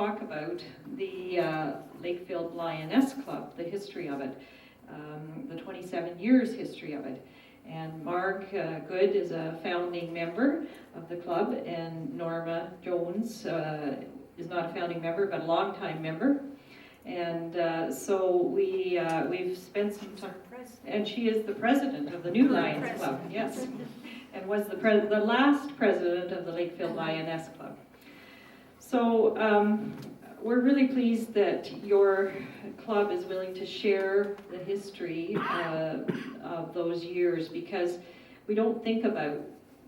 talk about the Lakefield Lioness Club, the history of it, the 27 years history of it. And Mark Good is a founding member of the club, and Norma Jones is not a founding member, but a longtime member. And so we've spent some time, and she is the president of the new Lions Club, yes, and was the last president of the Lakefield Lioness Club. So we're really pleased that your club is willing to share the history of those years, because we don't think about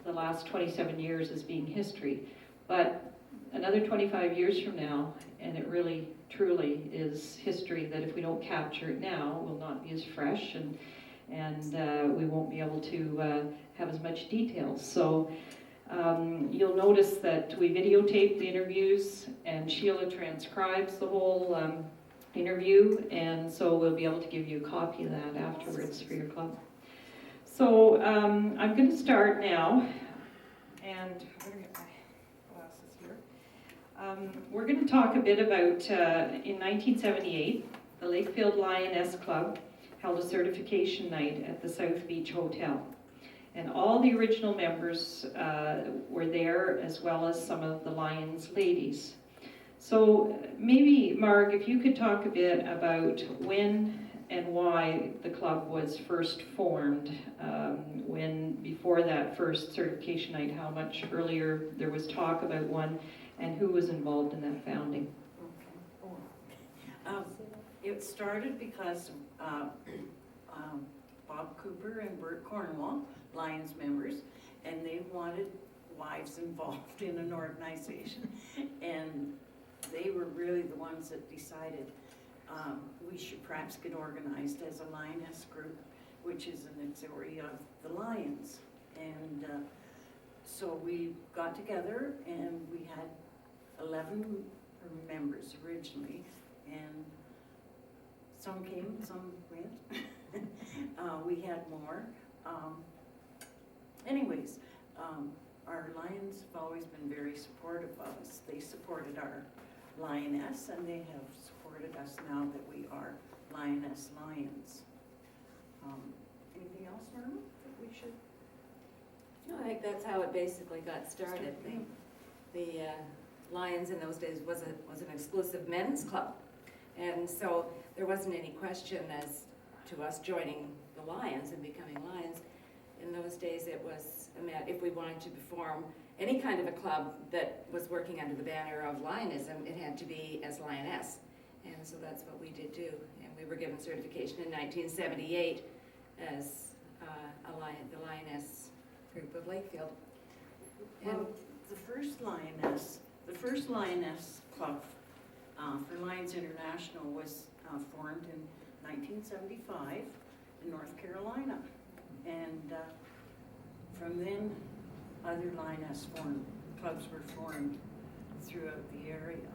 the last 27 years as being history, but another 25 years from now, and it really truly is history that if we don't capture it now, will not be as fresh, and we won't be able to have as much details. So you'll notice that we videotape the interviews, and Sheila transcribes the whole interview, and so we'll be able to give you a copy of that afterwards for your club. So I'm going to start now, and I'm going to get my glasses here. We're going to talk a bit about, in 1978, the Lakefield Lioness Club held a certification night at the South Beach Hotel. And all the original members were there, as well as some of the Lions ladies. So maybe, Mark, if you could talk a bit about when and why the club was first formed, before that first certification night, how much earlier there was talk about one, and who was involved in that founding. Okay. It started because Bob Cooper and Bert Cornwall, Lions members, and they wanted wives involved in an organization, and they were really the ones that decided we should perhaps get organized as a Lioness group, which is an auxiliary of the Lions. And so we got together, and we had 11 members originally, and some came, some went. We had more. Anyways, our Lions have always been very supportive of us. They supported our Lioness, and they have supported us now that we are Lioness Lions. Anything else, Norma, that we should? No, I think that's how it basically got started. The Lions in those days was an exclusive men's club, and so there wasn't any question as to us joining the Lions and becoming Lions. In those days, it was if we wanted to form any kind of a club that was working under the banner of Lionism, it had to be as Lioness, and so that's what we did do. And we were given certification in 1978 as the Lioness group of Lakefield. Well, the first Lioness Club for Lions International was formed in 1975 in North Carolina, and from then other Lioness clubs were formed throughout the area.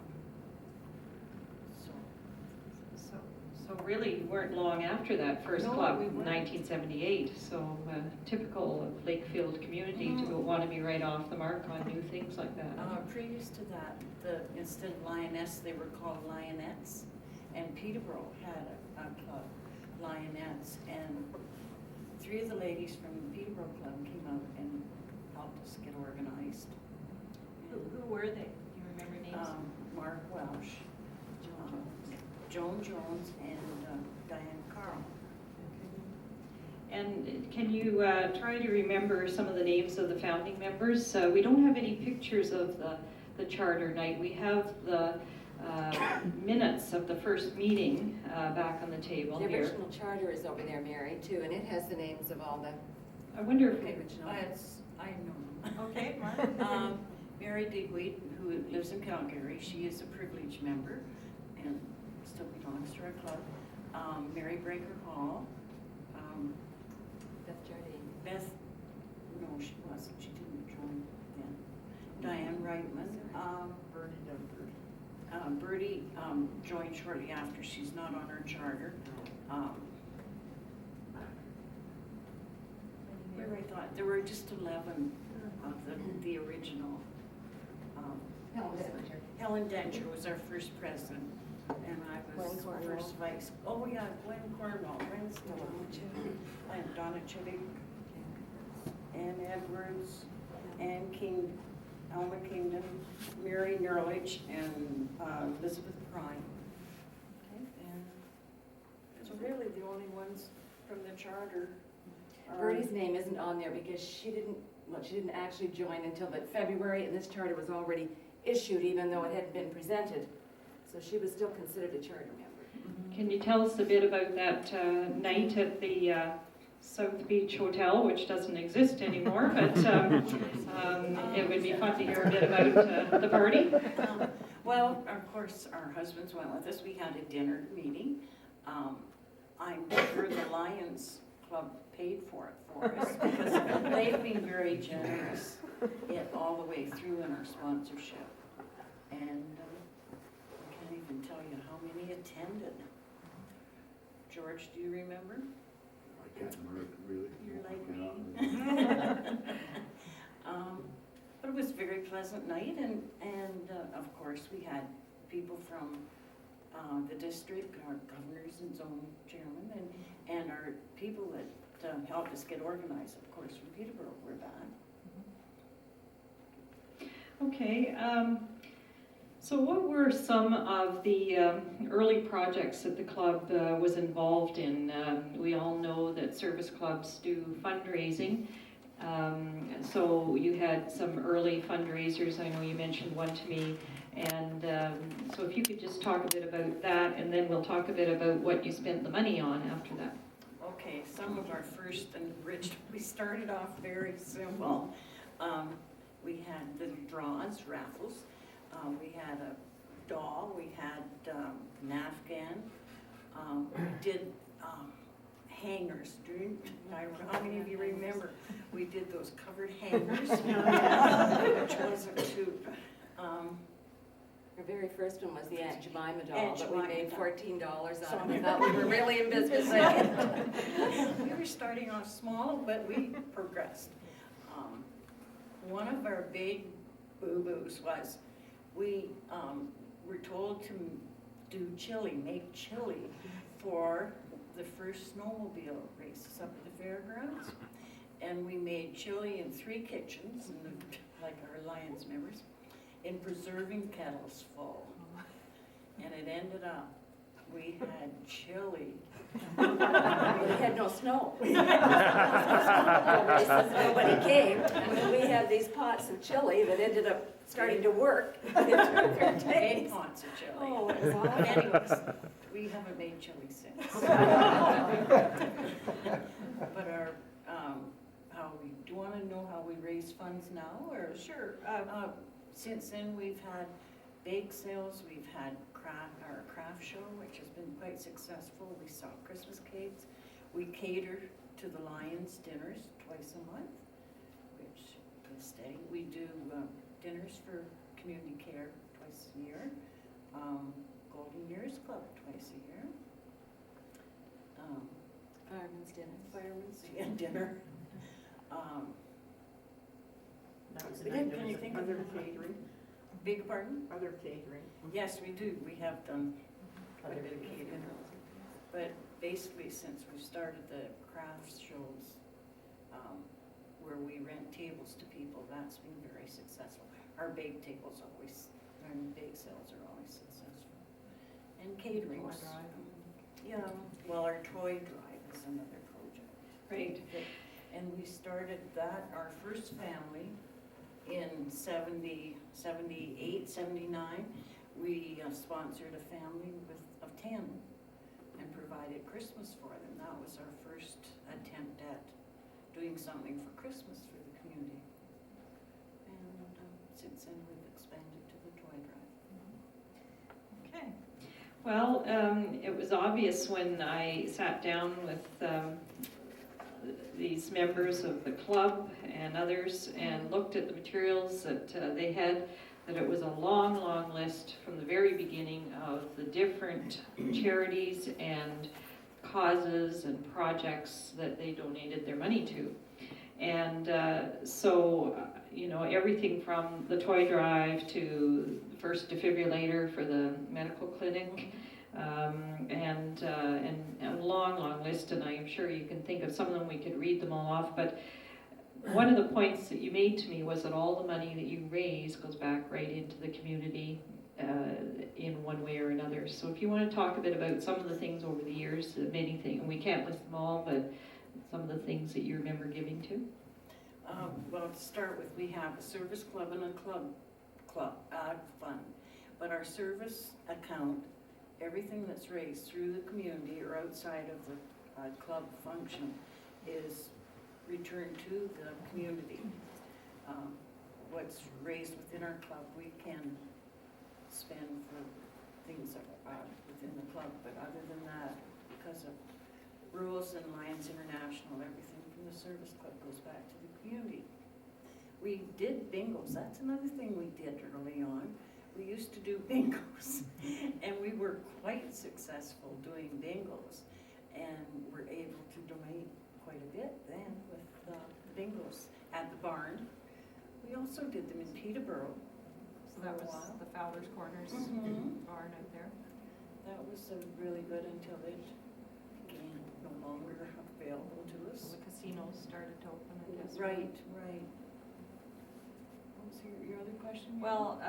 So really, you weren't long after that first club in 1978. So typical of Lakefield community to want to be right off the mark on new things like that. Previous to that, instead of Lioness, they were called Lionettes, and Peterborough had a club, Lionettes, and 3 of the ladies from the Peterborough club came out and helped us get organized. Who were they? Do you remember names? Mark Welsh, Joan Jones, and Diane Carl. And can you try to remember some of the names of the founding members? We don't have any pictures of the charter night. We have the minutes of the first meeting back on the table the here. The original charter is over there, Mary, too, and it has the names of all the I wonder if original. I know them. Okay, Mark. Mary Digweed, who lives in Calgary, she is a privileged member and still belongs to our club. Mary Breaker Hall. Beth Jardine. Beth, no, she wasn't. She didn't join then. Diane Reitman. Bernie Dunford. Bertie joined shortly after. She's not on our charter. Where I thought there were just 11 of the original Helen Dencher was our first president, and I was Gwen Cornwall. first vice. Oh, yeah, Gwen Cornwall, Gwen's and Donna Chitty, Ann Edwards, Ann King, Alma Kingdom, Mary Nerlich, and Elizabeth Prime. And so really the only ones from the charter are. Bertie's name isn't on there because she didn't actually join until that February, and this charter was already issued even though it hadn't been presented. So she was still considered a charter member. Can you tell us a bit about that night at the South Beach Hotel, which doesn't exist anymore, but it would be fun to hear a bit about the party. Well, of course, our husbands went with us. We had a dinner meeting. I'm sure the Lions Club paid for it for us because they've been very generous all the way through in our sponsorship. And I can't even tell you how many attended. George, do you remember? I can't remember really. You're like Yeah. me. But it was a very pleasant night, and of course we had people from the district, our governors and zone chairman, and our people that helped us get organized, of course, from Peterborough were back. Okay, so what were some of the early projects that the club was involved in? We all know that service clubs do fundraising. So you had some early fundraisers. I know you mentioned one to me. And so if you could just talk a bit about that, and then we'll talk a bit about what you spent the money on after that. Okay, some of our first and we started off very simple. We had little draws, raffles. We had a doll. We had an Afghan. We did hangers. I don't know how many of you remember. We did those covered hangers, which wasn't too. Our very first one was the Aunt Jemima doll, Aunt but we Jemima made doll. $14 on So- it. We thought we were really in business. We were starting off small, but we progressed. One of our big boo-boos was we were told to make chili for the first snowmobile races up at the fairgrounds. And we made chili in 3 kitchens, like our Lions members, in preserving kettles full. And it ended up, we had chili. We had no snow. Nobody came, and then we had these pots of chili that ended up starting to work in 2 or 3 Big days. pots of chili. Oh, it was awful. Anyways, we haven't made chili since. But our, do you want to know how we raise funds now, or? Sure. Since then, we've had bake sales, we've had our craft show, which has been quite successful. We sell Christmas cakes. We cater to the Lions dinners twice a month, which is steady. We do dinners for community care twice a year. Golden Years Club twice a year. Fireman's dinner. Fireman's dinner. That's We nice. did, can you think of Other catering, Beg your pardon? other catering. Yes, we do. We have done quite a bit of catering. But basically, since we started the crafts shows, where we rent tables to people, that's been very successful. Our bake sales are always successful. And catering. Toy drive. Yeah, well, our toy drive is another project. Right. And we started that, our first family, in 78, 79. We sponsored a family of 10 and provided Christmas for them. That was our first attempt at doing something for Christmas for the community. And since then, we've expanded to the toy drive. Okay. Well, it was obvious when I sat down with these members of the club and others and looked at the materials that they had, that it was a long, long list from the very beginning of the different charities and causes and projects that they donated their money to. And you know, everything from the toy drive to the first defibrillator for the medical clinic, and a long, long list, and I am sure you can think of some of them, we could read them all off, but one of the points that you made to me was that all the money that you raise goes back right into the community in one way or another. So if you want to talk a bit about some of the things over the years, many things, and we can't list them all, but some of the things that you remember giving to. Well, to start with, we have a service club and a club fund. But our service account, everything that's raised through the community or outside of the club function is returned to the community. What's raised within our club, we can spend for things that are within the club, but other than that, because of rules and Lions International, everything from the service club goes back to the community. We did bingos. That's another thing we did early on. We used to do bingos, and we were quite successful doing bingos, and were able to donate quite a bit then with bingos at the barn. We also did them in Peterborough. So that was the Fowler's Corners barn out there. That was really good until it became no longer available to So us. the casinos started to open, I guess. Right. What was your other question? Well,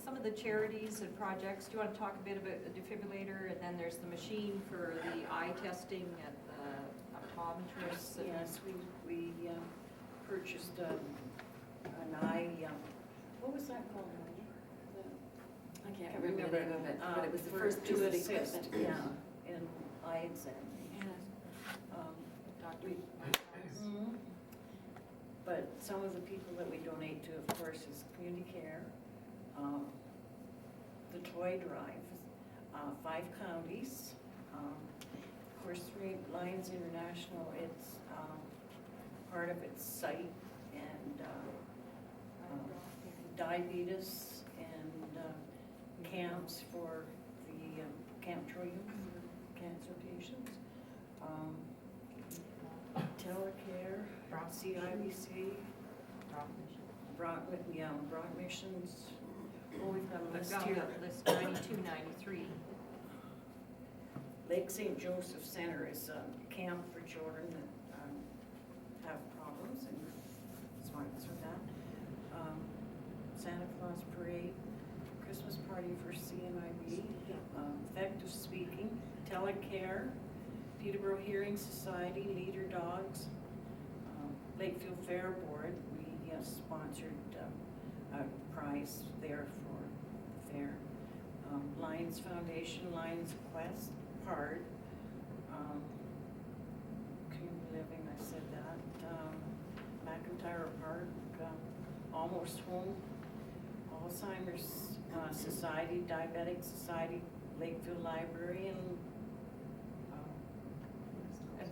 some of the charities and projects, do you want to talk a bit about the defibrillator, and then there's the machine for the eye testing at the optometrist? Yes, we purchased an eye, what was that called? I can't remember the name of it, but it was the for- first to piece of assist, equipment. Yeah, in eye examination. Dr. But some of the people that we donate to, of course, is community care, the toy drive, 5 counties, of course, 3 Lions International. It's part of its site, and diabetes and camps for the Camp Trillium for cancer patients. Telecare, CIBC, Brock missions. Oh, we've got a I've list got here. that list, 92, 93. Lake St. Joseph Center is a camp for children that have problems and smarts with that. Santa Claus Parade, Christmas Party for CNIB, Effective Speaking, Telecare, Peterborough Hearing Society, Leader Dogs, Lakefield Fair Board. We sponsored a prize there for the fair. Lions Foundation, Lions Quest, PARD, Community Living, I said that, McIntyre Park, Almost Home, Alzheimer's Society, Diabetic Society, Lakefield Library, And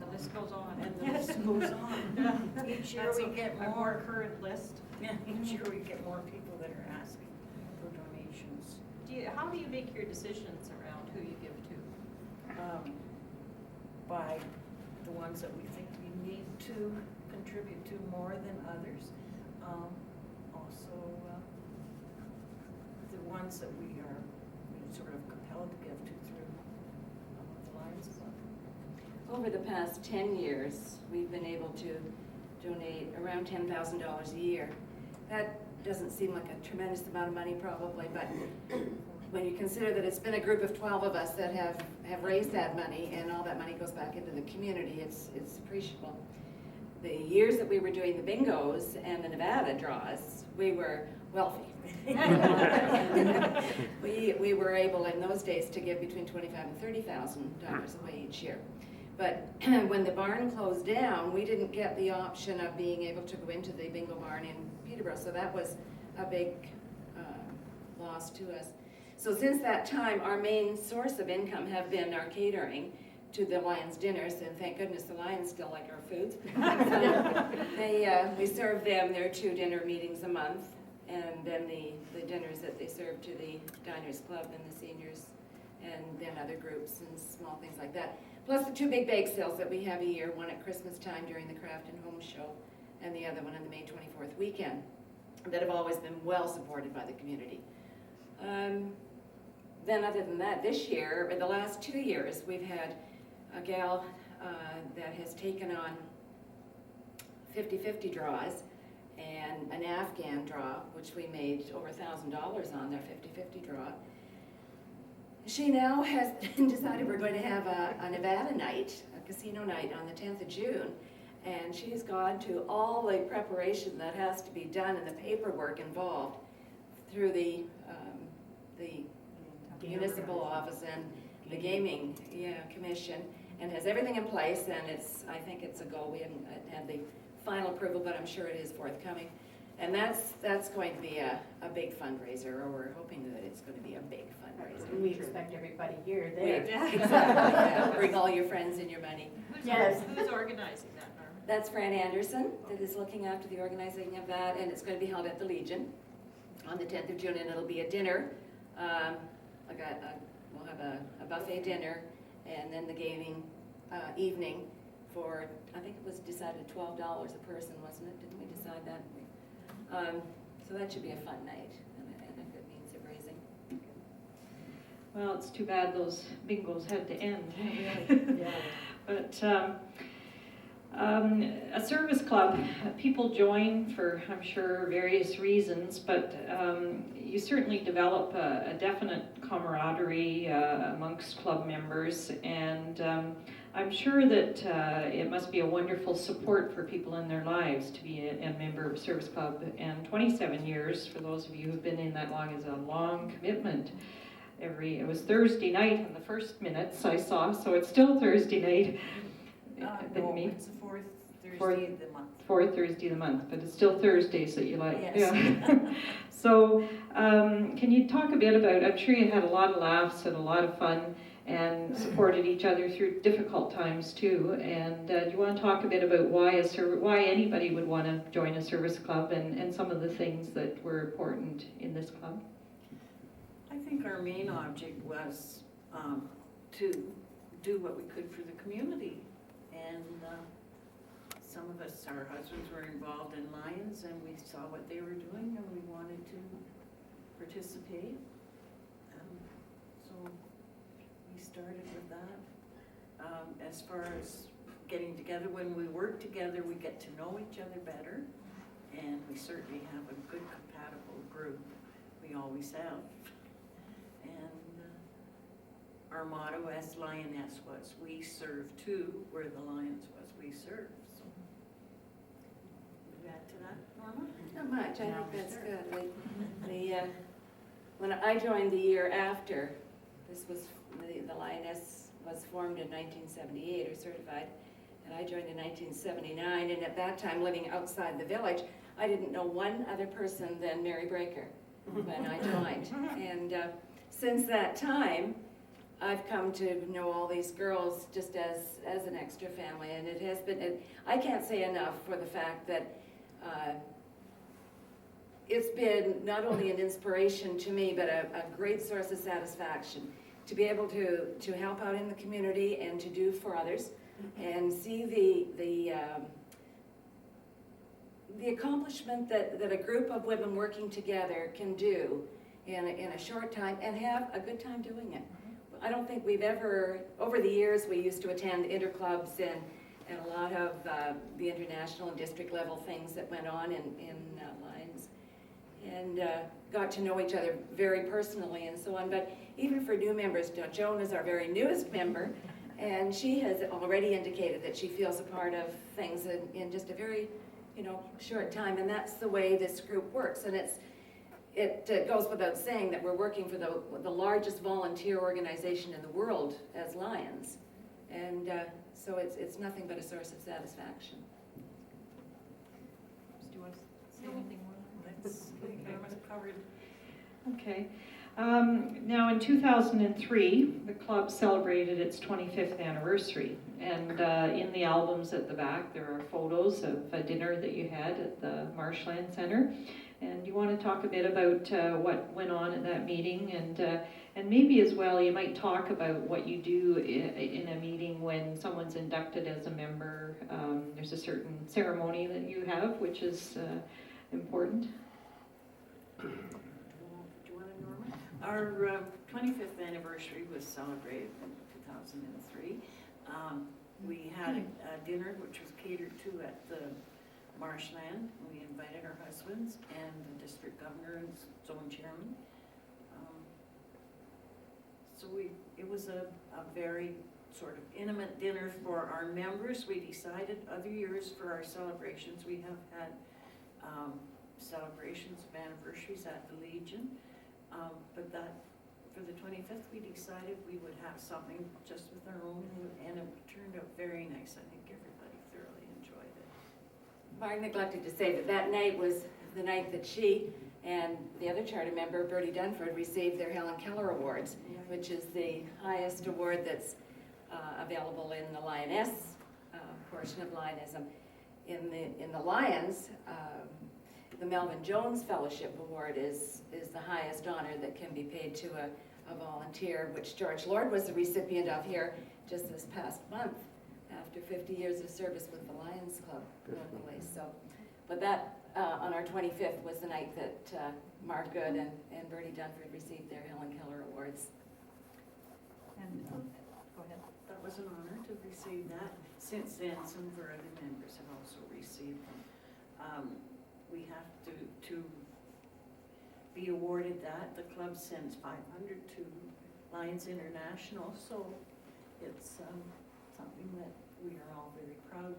the list goes on. and the list goes on. Each year That's we a get more more. current list. Yeah, each year we get more people that are asking for donations. How do you make your decisions around who you give to? By the ones that we think we need to contribute to more than others. Also, the ones that we are sort of compelled to give to through the Lions Club. Over the past 10 years, we've been able to donate around $10,000 a year. That doesn't seem like a tremendous amount of money probably, but when you consider that it's been a group of 12 of us that have raised that money, and all that money goes back into the community, it's appreciable. The years that we were doing the bingos and the Nevada draws, we were wealthy. We were able in those days to give between $25,000 and $30,000 away each year. But when the barn closed down, we didn't get the option of being able to go into the bingo barn in Peterborough, so that was a big loss to us. So since that time, our main source of income have been our catering to the Lions dinners, and thank goodness the Lions still like our foods. We serve them their 2 dinner meetings a month, and then the dinners that they serve to the Diners Club and the seniors, and then other groups and small things like that. Plus the 2 big bake sales that we have a year, one at Christmas time during the Craft and Home Show, and the other one on the May 24th weekend, that have always been well supported by the community. Then other than that, this year, or the last 2 years, we've had a gal that has taken on 50-50 draws and an Afghan draw, which we made over $1,000 on their 50-50 draw. She now has decided we're going to have a Nevada night, a casino night on the 10th of June, and she's gone to all the preparation that has to be done and the paperwork involved through the municipal office and the gaming commission, and has everything in place, and I think it's a go. We haven't had the final approval, but I'm sure it is forthcoming. And that's going to be a big fundraiser, or we're hoping that it's going to be a big fundraiser. And we expect everybody here there. Exactly, yeah. Bring all your friends and your money. Yes. Who's organizing that, Norma? That's Fran Anderson that is looking after the organizing of that, and it's going to be held at the Legion on the 10th of June, and it'll be a dinner. We'll have a buffet dinner, and then the gaming evening for, I think it was decided $12 a person, wasn't it? Didn't we decide that? So that should be a fun night, and a good means of raising. Well, it's too bad those bingos had to end. Yeah. But a service club, people join for, I'm sure, various reasons, but you certainly develop a definite camaraderie amongst club members, and I'm sure that it must be a wonderful support for people in their lives to be a member of a service club. And 27 years, for those of you who've been in that long, is a long commitment. It was Thursday night in the first minutes I saw, so it's still Thursday night. No, it's the fourth Thursday of the month. Fourth Thursday of the month, but it's still Thursdays that you like. Yes. Yeah. So can you talk a bit about, I'm sure you had a lot of laughs and a lot of fun and supported each other through difficult times too. And do you want to talk a bit about why anybody would want to join a service club, and some of the things that were important in this club? I think our main object was to do what we could for the community. And some of us, our husbands were involved in Lions, and we saw what they were doing, and we wanted to participate. So we started with that. As far as getting together, when we work together, we get to know each other better, and we certainly have a good compatible group. We always have. And our motto as Lioness was, we serve too, where the Lions was, we serve. So, you add to that, Norma? Not much, I think that's good. When I joined the year after, this was, the Lioness was formed in 1978 or certified, and I joined in 1979, and at that time, living outside the village, I didn't know one other person than Mary Breaker when I joined. And since that time, I've come to know all these girls just as an extra family, and it has been, I can't say enough for the fact that it's been not only an inspiration to me, but a great source of satisfaction to be able to help out in the community and to do for others, and see the accomplishment that a group of women working together can do in a short time and have a good time doing it. I don't think we've ever, over the years, we used to attend interclubs and a lot of the international and district level things that went on in Lions, and got to know each other very personally and so on. But even for new members, Joan is our very newest member, and she has already indicated that she feels a part of things in just a very, short time, and that's the way this group works. And it goes without saying that we're working for the largest volunteer organization in the world as Lions, and so it's nothing but a source of satisfaction. Do you want to say anything more? Let's Norma's covered. Okay. Now in 2003, the club celebrated its 25th anniversary, and in the albums at the back there are photos of a dinner that you had at the Marshland Center. And you want to talk a bit about what went on at that meeting, And maybe as well, you might talk about what you do in a meeting when someone's inducted as a member. There's a certain ceremony that you have, which is important. Do you want to, Norma? Our 25th anniversary was celebrated in 2003. We had a dinner which was catered to at the Marshland. We invited our husbands and the district governor and zone chairman. So it was a very sort of intimate dinner for our members. We decided other years for our celebrations, we have had celebrations of anniversaries at the Legion. But that, for the 25th, we decided we would have something just with our own, and it turned out very nice. I think everybody thoroughly enjoyed it. Mark neglected to say that that night was the night that she and the other charter member, Bertie Dunford, received their Helen Keller Awards, which is the highest award that's available in the Lioness portion of Lionism. In the Lions, the Melvin Jones Fellowship Award is the highest honor that can be paid to a volunteer, which George Lord was the recipient of here just this past month after 50 years of service with the Lions Club locally. So, but that on our 25th was the night that Mark Good and Bertie Dunford received their Helen Keller Awards. And, go ahead. That was an honor to receive that. Since then, some of our other members have also received them. We have to be awarded that. The club sends 500 to Lions International, so it's something that we are all very proud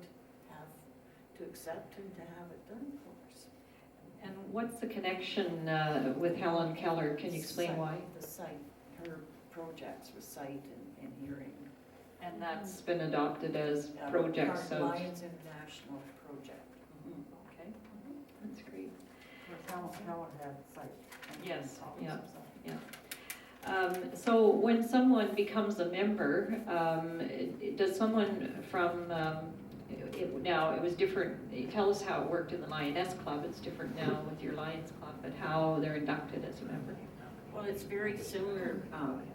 to accept and to have it done for us. And what's the connection with Helen Keller? Can you explain why? The sight, her projects with sight and hearing. And that's been adopted as projects Our of... Lions International project. Mhm. Okay, that's great. Helen had sight. Yes, yeah. So when someone becomes a member, does someone from, now it was different, tell us how it worked in the Lioness Club, it's different now with your Lions Club, but how they're inducted as a member. Well, it's very similar,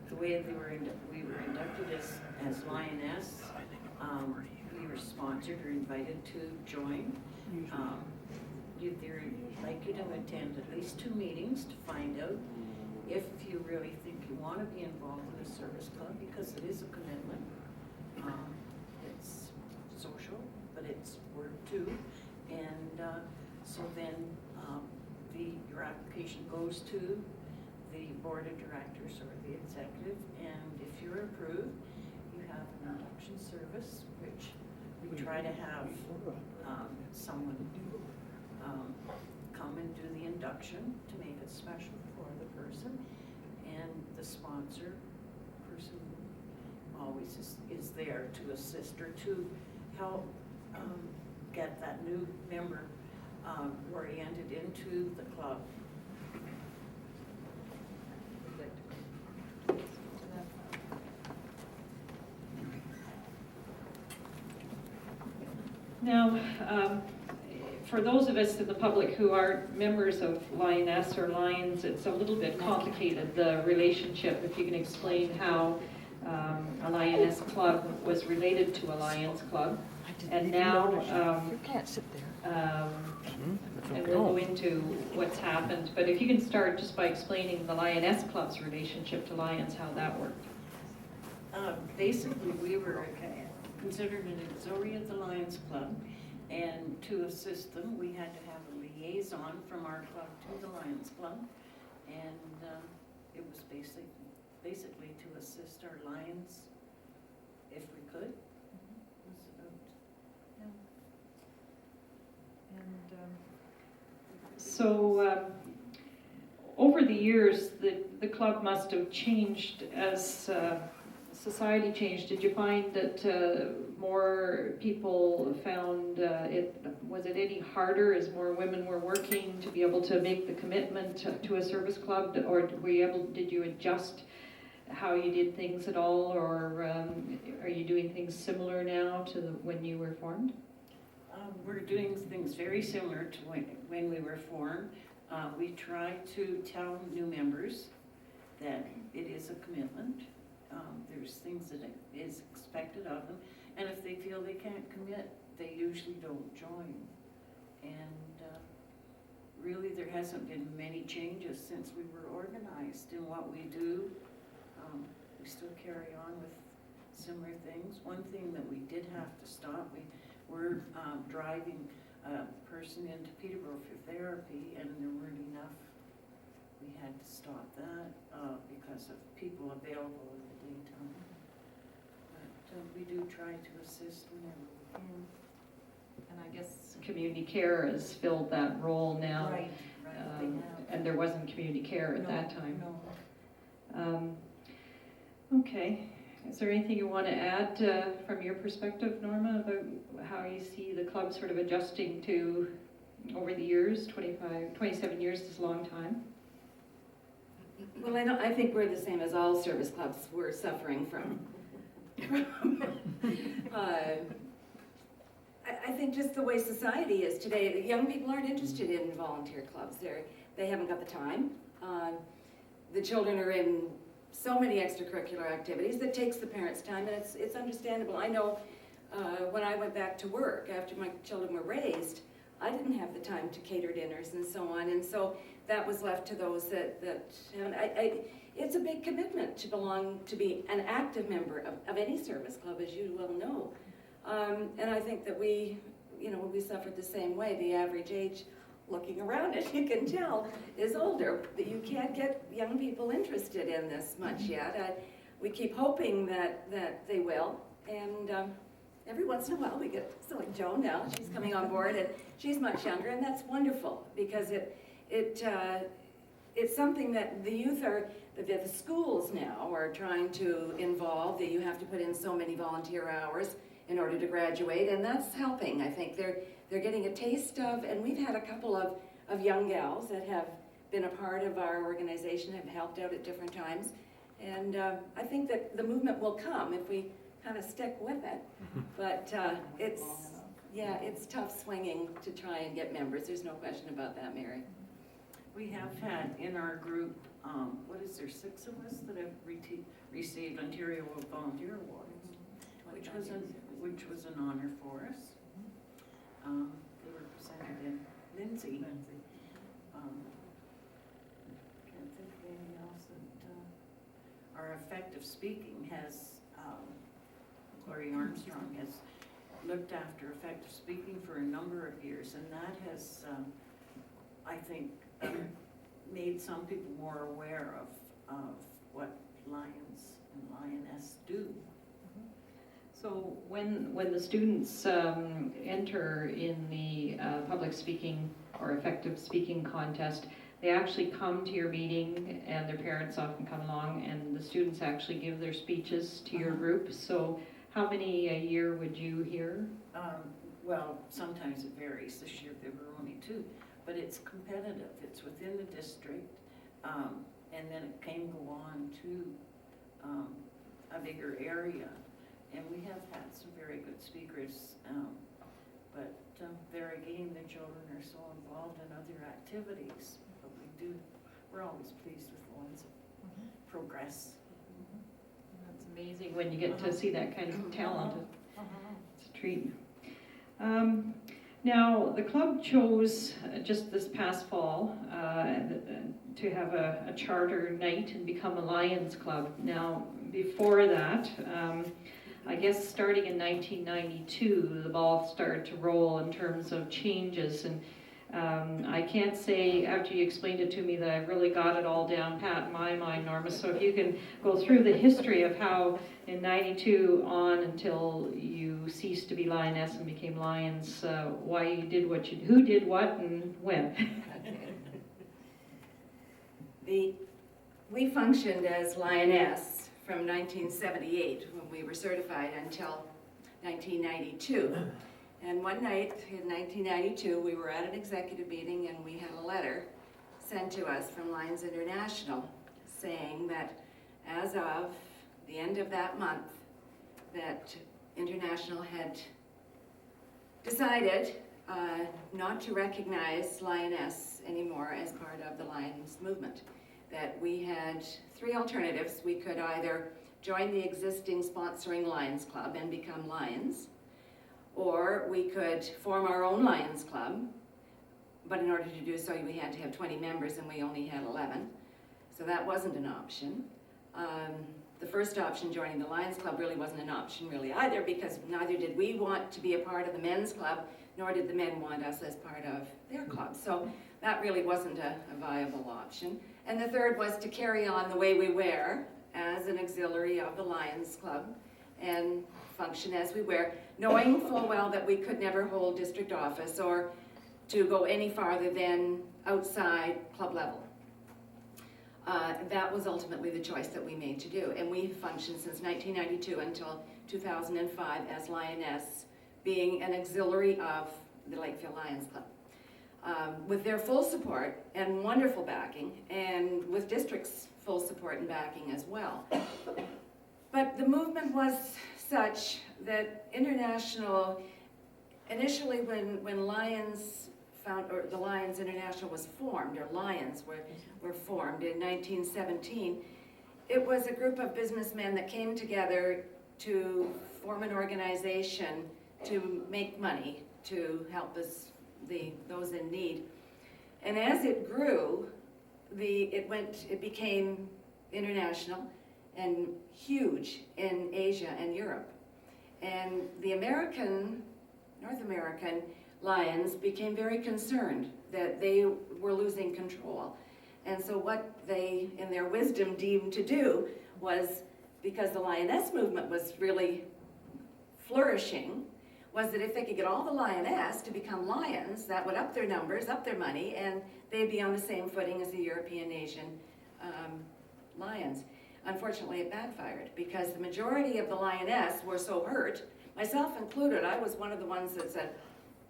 the way we were inducted as Lioness. We were sponsored or invited to join. They're like you to attend at least 2 meetings to find out if you really think you want to be involved in a service club, because it is a commitment. It's social, but it's work too. And so then your application goes to the board of directors or the executive, and if you're approved, you have an induction service, which we try to have someone come and do the induction to make it special for the person, and the sponsor person always is there to assist or to help get that new member oriented into the club. Now, for those of us in the public who aren't members of Lioness or Lions, it's a little bit complicated, the relationship. If you can explain how a Lioness Club was related to a Lions Club. And now, You can't sit there. and we'll go into what's happened, but if you can start just by explaining the Lioness Club's relationship to Lions, how that worked. Basically, we were considered an auxiliary of the Lions Club, and to assist them, we had to have a liaison from our club to the Lions Club, and it was basically to assist our Lions if we could. Was about, And So, over the years, the club must have changed as society changed. Did you find that more people found was it any harder as more women were working to be able to make the commitment to a service club, or did you adjust how you did things at all, or are you doing things similar now to when you were formed? we're doing things very similar to when we were formed. We try to tell new members that it is a commitment. There's things that is expected of them, and if they feel they can't commit, they usually don't join. And really, there hasn't been many changes since we were organized in what we do. We still carry on with similar things. One thing that we did have to stop, we were driving a person into Peterborough for therapy, and there weren't enough. We had to stop that because of people available in the daytime. But we do try to assist whenever we can. And I guess community care has filled that role now. Right, they have. And there wasn't community care at that time. No. Okay, is there anything you want to add from your perspective, Norma, about how you see the club sort of adjusting to, over the years, 27 years is a long time? Well, I think we're the same as all service clubs. We're suffering from. I think just the way society is today, young people aren't interested in volunteer clubs. They haven't got the time. The children are in so many extracurricular activities that takes the parents' time, and it's understandable. I know when I went back to work after my children were raised, I didn't have the time to cater dinners and so on, and so that was left to those that it's a big commitment to be an active member of any service club, as you well know. And I think that we suffered the same way. The average age, looking around it, you can tell, is older. That you can't get young people interested in this much yet. We keep hoping that they will, and every once in a while we get, so like Joan now, she's coming on board, and she's much younger, and that's wonderful, because it's something that the youth that the schools now are trying to involve, that you have to put in so many volunteer hours in order to graduate, and that's helping. I think they're getting a taste of, and we've had a couple of young gals that have been a part of our organization, have helped out at different times, and I think that the movement will come if we kind of stick with it, but it's tough swinging to try and get members. There's no question about that, Mary. We have had in our group, 6 of us that have received Ontario Volunteer Awards, which was an honor for us. They were presented in Lindsay. Can't think of anything else that our effective speaking has. Gloria Armstrong has looked after effective speaking for a number of years, and that has, I think, made some people more aware of what Lions and Lioness do. So when the students enter in the public speaking or effective speaking contest, they actually come to your meeting, and their parents often come along, and the students actually give their speeches to your group. So how many a year would you hear? Well, sometimes it varies. This year there were only 2, but it's competitive. It's within the district, and then it can go on to a bigger area. And we have had some very good speakers, but there again, the children are so involved in other activities. But we're always pleased with the ones that progress. That's amazing when you get to see that kind of talent. It's a treat. Now, the club chose just this past fall to have a charter night and become a Lions Club. Now, before that, I guess starting in 1992, the ball started to roll in terms of changes, and I can't say, after you explained it to me, that I really got it all down pat in my mind, Norma, so if you can go through the history of how in 92 on until you ceased to be Lioness and became Lions, why you did what you, who did what and when. We functioned as Lioness from 1978, when we were certified, until 1992. And one night in 1992, we were at an executive meeting, and we had a letter sent to us from Lions International saying that as of the end of that month, that International had decided not to recognize Lioness anymore as part of the Lions movement. that we had three alternatives. We could either join the existing sponsoring Lions Club and become Lions, or we could form our own Lions Club, but in order to do so, we had to have 20 members and we only had 11. So that wasn't an option. The first option, joining the Lions Club, really wasn't an option really either, because neither did we want to be a part of the men's club, nor did the men want us as part of their club. So that really wasn't a viable option. And the third was to carry on the way we were as an auxiliary of the Lions Club and function as we were, knowing full well that we could never hold district office or to go any farther than outside club level. That was ultimately the choice that we made to do. And we functioned since 1992 until 2005 as Lioness, being an auxiliary of the Lakefield Lions Club. With their full support and wonderful backing, and with district's full support and backing as well. But the movement was such that initially when Lions or the Lions International was formed, or Lions were formed in 1917, it was a group of businessmen that came together to form an organization to make money to help those in need. And as it grew, it became international and huge in Asia and Europe. And the North American Lions became very concerned that they were losing control. And so what they, in their wisdom, deemed to do was, because the Lioness movement was really flourishing, was that if they could get all the Lioness to become Lions, that would up their numbers, up their money, and they'd be on the same footing as the European Asian Lions. Unfortunately, it backfired, because the majority of the Lioness were so hurt, myself included. I was one of the ones that said,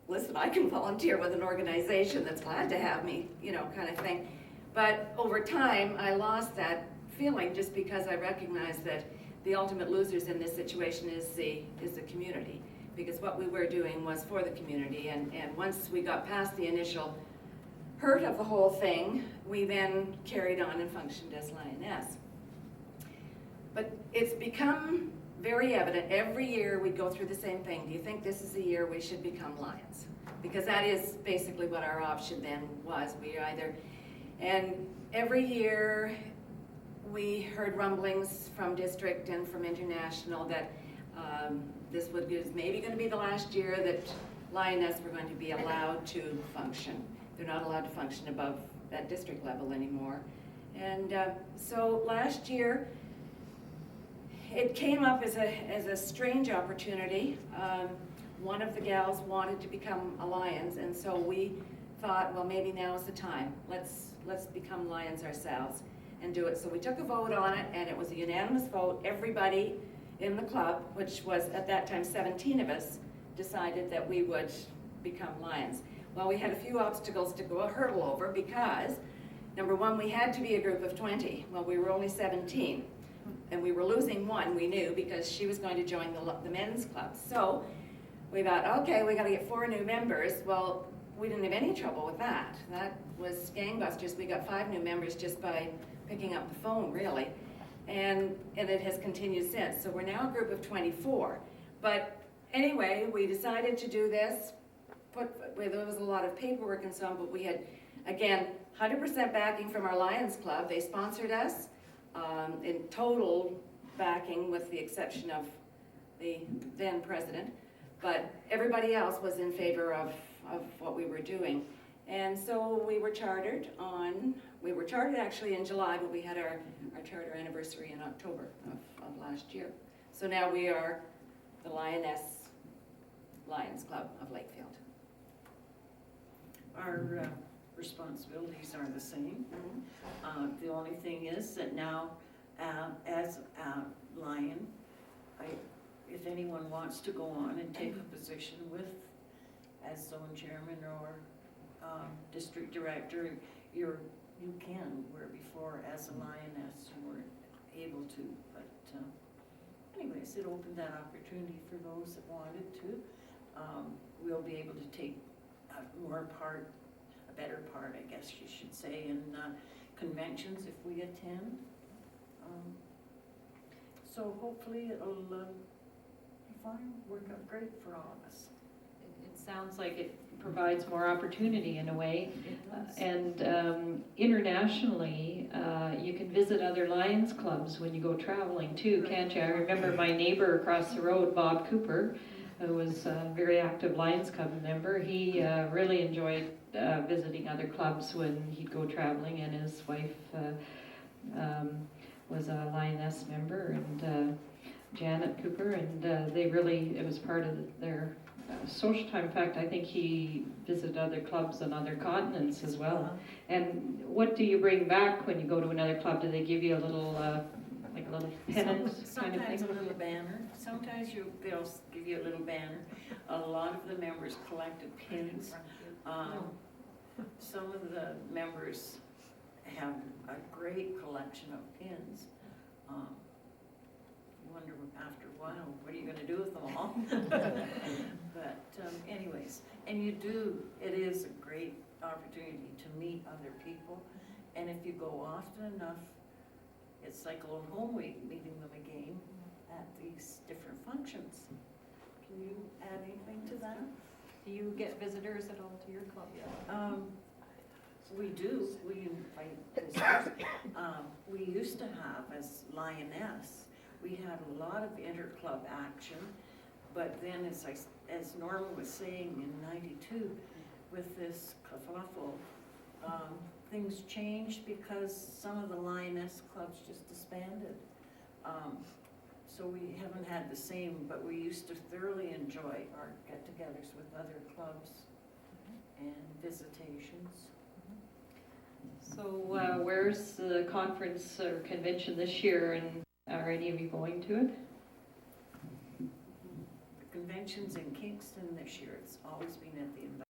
listen, I can volunteer with an organization that's glad to have me, kind of thing. But over time, I lost that feeling, just because I recognized that the ultimate losers in this situation is the community. Because what we were doing was for the community, and once we got past the initial hurt of the whole thing, we then carried on and functioned as Lioness. But it's become very evident, every year we go through the same thing. Do you think this is the year we should become Lions? Because that is basically what our option then was. And every year we heard rumblings from district and from international that this was maybe going to be the last year that Lioness were going to be allowed to function. They're not allowed to function above that district level anymore. And so last year, it came up as a strange opportunity. One of the gals wanted to become a Lions, and so we thought, well, maybe now is the time. Let's become Lions ourselves and do it. So we took a vote on it, and it was a unanimous vote. Everybody in the club, which was at that time 17 of us, decided that we would become Lions. Well, we had a few obstacles to hurdle over, because number one, we had to be a group of 20. Well, we were only 17. And we were losing one, we knew, because she was going to join the men's club. So we thought, okay, we got to get 4 new members. Well, we didn't have any trouble with that. That was gangbusters. We got 5 new members just by picking up the phone, really. And it has continued since. So we're now a group of 24. But anyway, we decided to do this. There was a lot of paperwork and so on, but we had, again, 100% backing from our Lions Club. They sponsored us. In total backing, with the exception of the then president, but everybody else was in favor of what we were doing. And so we were chartered actually in July, but we had our charter anniversary in October of last year. So now we are the Lioness Lions Club of Lakefield. Our responsibilities are the same. The only thing is that now, as a Lion, if anyone wants to go on and take a position as zone chairman or district director, you can, where before as a Lioness you weren't able to. But anyways, it opened that opportunity for those that wanted to. We'll be able to take a better part, I guess you should say, in conventions if we attend. So hopefully it'll work out great for all of us. It sounds like it provides more opportunity in a way. It does. And internationally, you can visit other Lions clubs when you go traveling too, can't you? I remember my neighbor across the road, Bob Cooper, who was a very active Lions Club member. He really enjoyed visiting other clubs when he'd go traveling, and his wife was a Lioness member, and Janet Cooper, and it was part of their social time. In fact, I think he visited other clubs on other continents as well. And what do you bring back when you go to another club? Do they give you a little, like a little pennant kind of Sometimes a thing? little banner. Sometimes they'll give you a little banner. A lot of the members collected pins. Some of the members have a great collection of pins. You wonder after a while, what are you going to do with them all? But anyways, and it is a great opportunity to meet other people. And if you go often enough, it's like a little home week, meeting them again at these different functions. Can you add anything to that? Do you get visitors at all to your club yet? We do, we invite visitors. We used to have, as Lioness, we had a lot of inter-club action, but then as Norma was saying in '92, with this kerfuffle, things changed because some of the Lioness clubs just disbanded. So we haven't had the same, but we used to thoroughly enjoy our get-togethers with other clubs and visitations. So where's the conference or convention this year, and are any of you going to it? The convention's in Kingston this year. It's always been at the